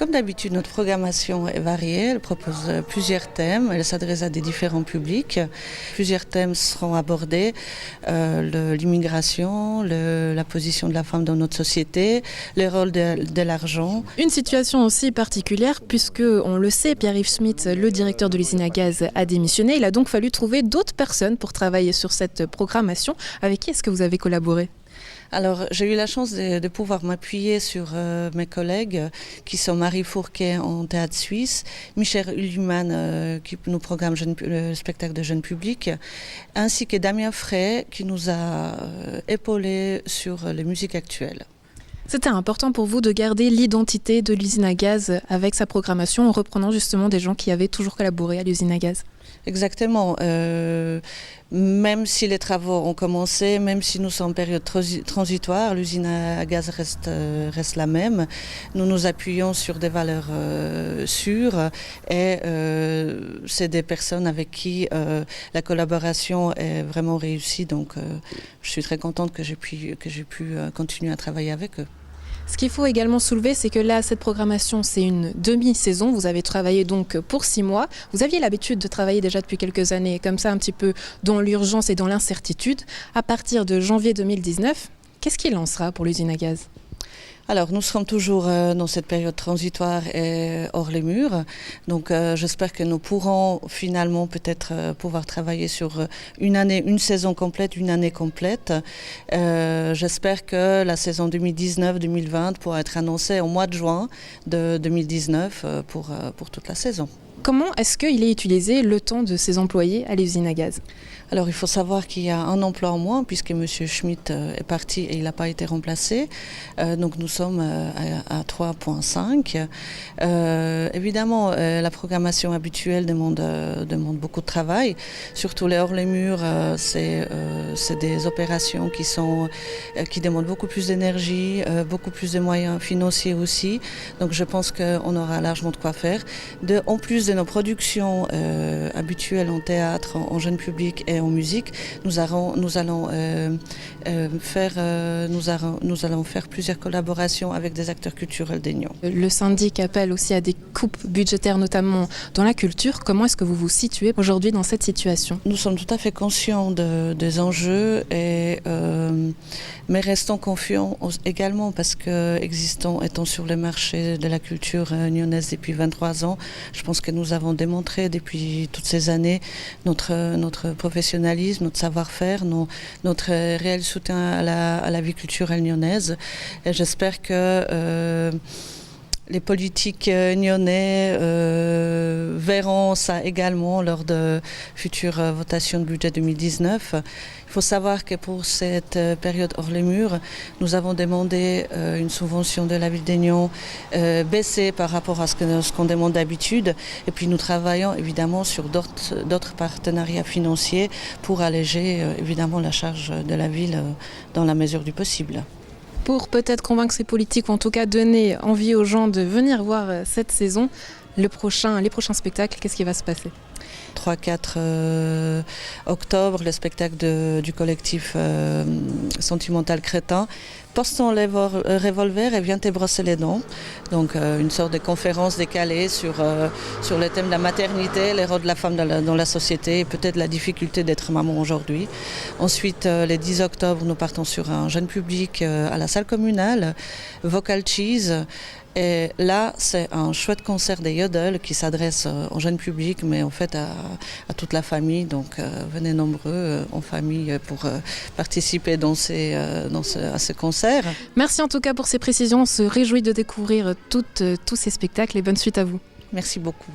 Comme d'habitude, notre programmation est variée. Elle propose plusieurs thèmes. Elle s'adresse à des différents publics. Plusieurs thèmes seront abordés. L'immigration, la position de la femme dans notre société, le rôle de l'argent. Une situation aussi particulière puisque, on le sait, Pierre-Yves Schmitt, le directeur de l'usine à gaz, a démissionné. Il a donc fallu trouver d'autres personnes pour travailler sur cette programmation. Avec qui est-ce que vous avez collaboré ? Alors, j'ai eu la chance de pouvoir m'appuyer sur mes collègues qui sont Marie Fourquet en théâtre suisse, Michel Hulliman qui nous programme le spectacle de jeunes publics, ainsi que Damien Frey qui nous a épaulés sur les musiques actuelles. C'était important pour vous de garder l'identité de l'usine à gaz avec sa programmation en reprenant justement des gens qui avaient toujours collaboré à l'usine à gaz. Exactement. Même si les travaux ont commencé, même si nous sommes en période transitoire, l'usine à gaz reste la même. Nous nous appuyons sur des valeurs sûres et c'est des personnes avec qui la collaboration est vraiment réussie. Donc je suis très contente que j'ai pu continuer à travailler avec eux. Ce qu'il faut également soulever, c'est que là, cette programmation, c'est une demi-saison. Vous avez travaillé donc pour 6 mois. Vous aviez l'habitude de travailler déjà depuis quelques années, comme ça, un petit peu dans l'urgence et dans l'incertitude. À partir de janvier 2019, qu'est-ce qu'il en sera pour l'usine à gaz ? Alors, nous serons toujours dans cette période transitoire et hors les murs. Donc, j'espère que nous pourrons finalement peut-être pouvoir travailler sur une saison complète, une année complète. J'espère que la saison 2019-2020 pourra être annoncée au mois de juin de 2019 pour toute la saison. Comment est-ce qu'il est utilisé le temps de ses employés à l'usine à gaz ? Alors il faut savoir qu'il y a un emploi en moins puisque M. Schmitt est parti et il n'a pas été remplacé. Donc nous sommes à 3,5. Évidemment, la programmation habituelle demande beaucoup de travail. Surtout les hors les murs, c'est des opérations qui demandent beaucoup plus d'énergie, beaucoup plus de moyens financiers aussi. Donc je pense qu'on aura largement de quoi faire. En plus de nos productions habituelles en théâtre, en jeune public et en musique, nous allons faire plusieurs collaborations avec des acteurs culturels d'Aignan. Le syndic appelle aussi à des coupes budgétaires, notamment dans la culture. Comment est-ce que vous vous situez aujourd'hui dans cette situation ? Nous sommes tout à fait conscients des enjeux, mais restons confiants également parce que étant sur le marché de la culture nyonnaise depuis 23 ans, je pense que nous avons démontré depuis toutes ces années notre professionnalisme, notre savoir-faire, notre réel soutien à la vie culturelle nyonnaise. Et j'espère que les politiques nyonnais verront ça également lors de futures votations de budget 2019. Il faut savoir que pour cette période hors les murs, nous avons demandé une subvention de la ville d'Aignan baissée par rapport à ce qu'on demande d'habitude. Et puis nous travaillons évidemment sur d'autres partenariats financiers pour alléger évidemment la charge de la ville dans la mesure du possible. Pour peut-être convaincre ces politiques, ou en tout cas donner envie aux gens de venir voir cette saison, les prochains spectacles, qu'est-ce qui va se passer ? 3-4 octobre, le spectacle du collectif Sentimental Crétin. Pose ton revolver et viens te brosser les dents. Donc une sorte de conférence décalée sur le thème de la maternité, les rôles de la femme dans la société et peut-être la difficulté d'être maman aujourd'hui. Ensuite, le 10 octobre, nous partons sur un jeune public à la salle communale, Vocal Cheese. Et là, c'est un chouette concert des Yodel qui s'adresse au jeune public, mais en fait à toute la famille. Donc venez nombreux en famille pour participer à ce concert. Merci en tout cas pour ces précisions. On se réjouit de découvrir tous ces spectacles et bonne suite à vous. Merci beaucoup.